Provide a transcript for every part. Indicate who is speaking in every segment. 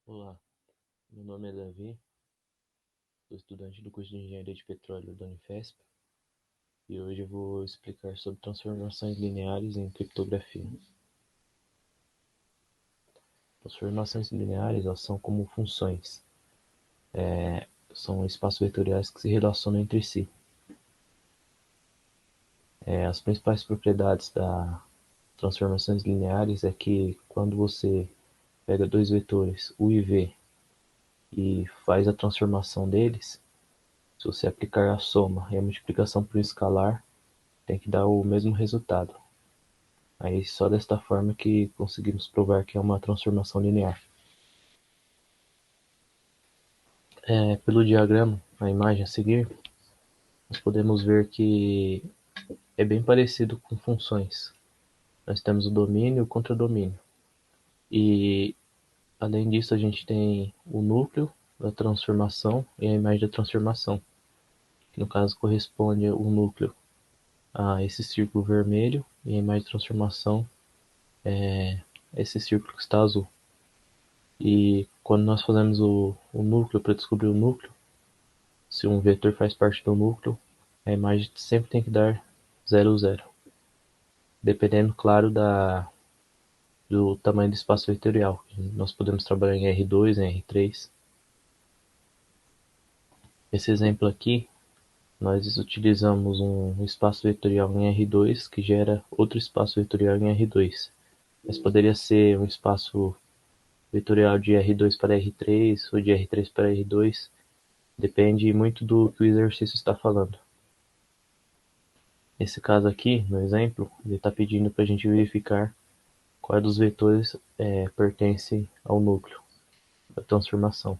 Speaker 1: Olá, meu nome é Davi, sou estudante do curso de Engenharia de Petróleo da Unifesp e hoje eu vou explicar sobre transformações lineares em criptografia. Transformações lineares elas são como funções, são espaços vetoriais que se relacionam entre si. As principais propriedades das transformações lineares é que quando você pega dois vetores, u e v, e faz a transformação deles, se você aplicar a soma e a multiplicação por um escalar, tem que dar o mesmo resultado. Aí só desta forma que conseguimos provar que é uma transformação linear. Pelo diagrama, a imagem a seguir, nós podemos ver que é bem parecido com funções. Nós temos o domínio e o contradomínio. E além disso a gente tem o núcleo da transformação e a imagem da transformação, que no caso corresponde o núcleo a esse círculo vermelho e a imagem de transformação é esse círculo que está azul. E quando nós fazemos o núcleo para descobrir o núcleo, se um vetor faz parte do núcleo, a imagem sempre tem que dar 0, 0. Dependendo, claro, do tamanho do espaço vetorial. Nós podemos trabalhar em R2, em R3. Esse exemplo aqui, nós utilizamos um espaço vetorial em R2 que gera outro espaço vetorial em R2. Mas poderia ser um espaço vetorial de R2 para R3 ou de R3 para R2. Depende muito do que o exercício está falando. Nesse caso aqui, no exemplo, ele está pedindo para a gente verificar qual dos vetores pertence ao núcleo da transformação.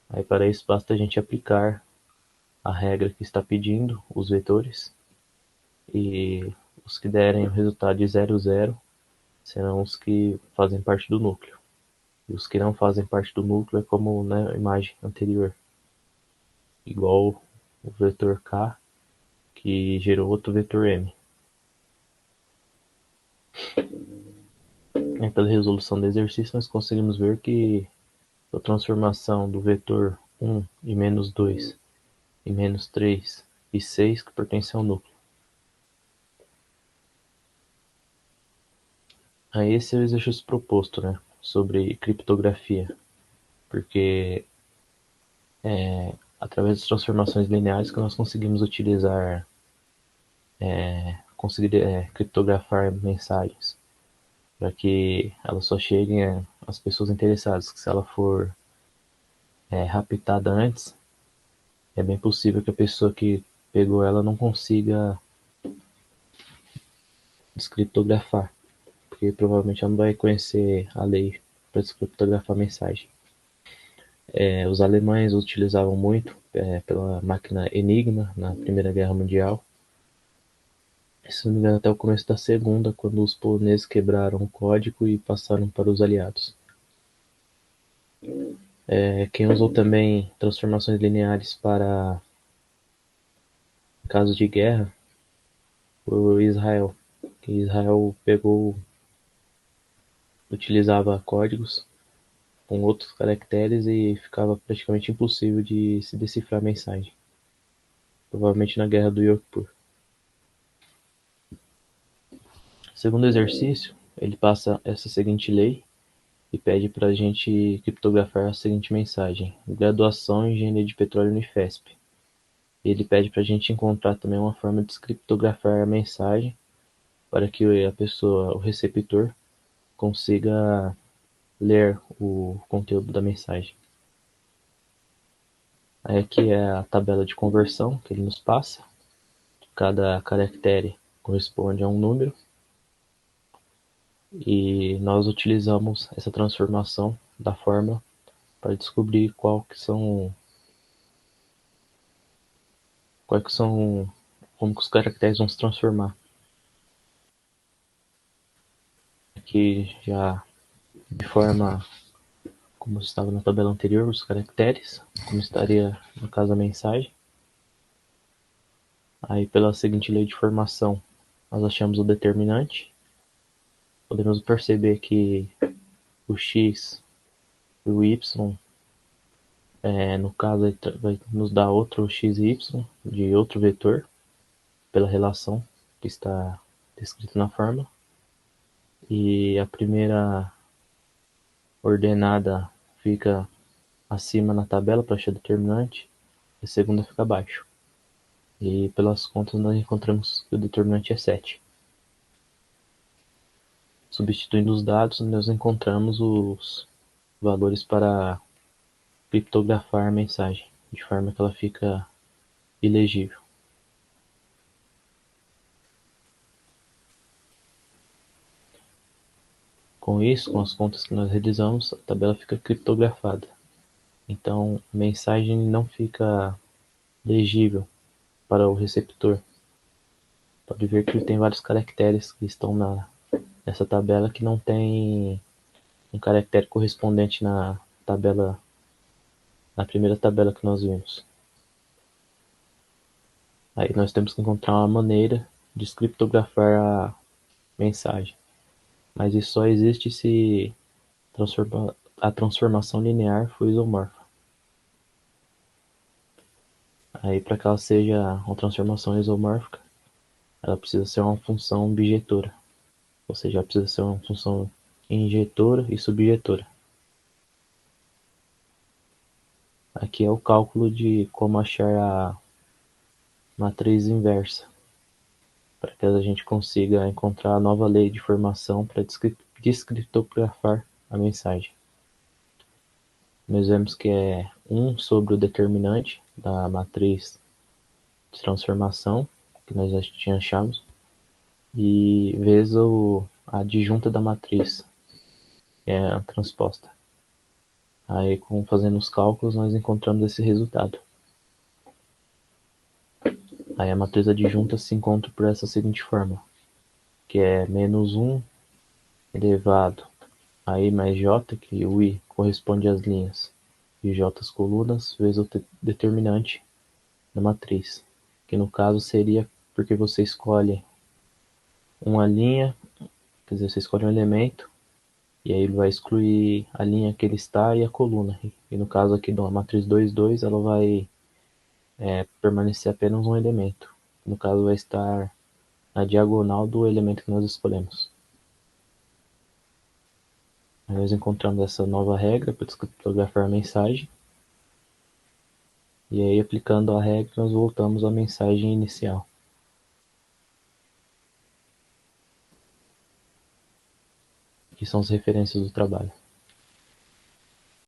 Speaker 1: Aí para isso basta a gente aplicar a regra que está pedindo os vetores e os que derem o resultado de 0, 0 serão os que fazem parte do núcleo. E os que não fazem parte do núcleo é como na imagem anterior, igual o vetor K que gerou outro vetor M. Pela resolução do exercício nós conseguimos ver que a transformação do vetor 1 e menos 2 e menos 3 e 6 que pertencem ao núcleo. Aí esse é o exercício proposto, né, sobre criptografia, porque através das transformações lineares que nós conseguimos utilizar, criptografar mensagens, para que elas só cheguem às pessoas interessadas, que se ela for raptada antes, é bem possível que a pessoa que pegou ela não consiga descriptografar, porque provavelmente ela não vai conhecer a lei para descriptografar a mensagem. Os alemães utilizavam muito pela máquina Enigma na Primeira Guerra Mundial. Se não me engano, até o começo da Segunda, quando os poloneses quebraram o código e passaram para os aliados. Quem usou também transformações lineares para casos de guerra foi o Israel. Que Israel utilizava códigos com outros caracteres e ficava praticamente impossível de se decifrar a mensagem. Provavelmente na Guerra do Yom Kippur. Segundo exercício, ele passa essa seguinte lei e pede para a gente criptografar a seguinte mensagem: graduação em Engenharia de Petróleo Unifesp. Ele pede para a gente encontrar também uma forma de criptografar a mensagem para que a pessoa, o receptor, consiga ler o conteúdo da mensagem. Aí aqui é a tabela de conversão que ele nos passa. Cada caractere corresponde a um número e nós utilizamos essa transformação da fórmula para descobrir como que os caracteres vão se transformar. Aqui já de forma como estava na tabela anterior, os caracteres, como estaria no caso a mensagem. Aí pela seguinte lei de formação, nós achamos o determinante. Podemos perceber que o x e o y, no caso, vai nos dar outro xy de outro vetor, pela relação que está descrita na fórmula. E a primeira ordenada fica acima na tabela para achar determinante, e a segunda fica abaixo. E pelas contas nós encontramos que o determinante é 7. Substituindo os dados, nós encontramos os valores para criptografar a mensagem, de forma que ela fica ilegível. Com isso, com as contas que nós realizamos, a tabela fica criptografada. Então, a mensagem não fica legível para o receptor. Pode ver que tem vários caracteres que estão nessa tabela que não tem um caractere correspondente na primeira tabela que nós vimos. Aí nós temos que encontrar uma maneira de criptografar a mensagem. Mas isso só existe se a transformação linear for isomorfa. Aí, para que ela seja uma transformação isomórfica, ela precisa ser uma função bijetora. Ou seja, ela precisa ser uma função injetora e subjetora. Aqui é o cálculo de como achar a matriz inversa, para que a gente consiga encontrar a nova lei de formação para descriptografar a mensagem. Nós vemos que é 1 sobre o determinante da matriz de transformação, que nós já achamos, e vezes a adjunta da matriz, que é a transposta. Aí, fazendo os cálculos, nós encontramos esse resultado. Aí a matriz adjunta se encontra por essa seguinte forma, que é menos 1 elevado a i mais j, que o i corresponde às linhas e j às colunas, vezes o determinante da matriz, que no caso seria porque você escolhe uma linha, quer dizer, você escolhe um elemento, e aí ele vai excluir a linha que ele está e a coluna. E no caso aqui da matriz 2, 2, ela vai permanecer apenas um elemento. No caso vai estar na diagonal do elemento que nós escolhemos. Aí nós encontramos essa nova regra para descriptografar a mensagem. E aí, aplicando a regra, nós voltamos à mensagem inicial. Que são as referências do trabalho.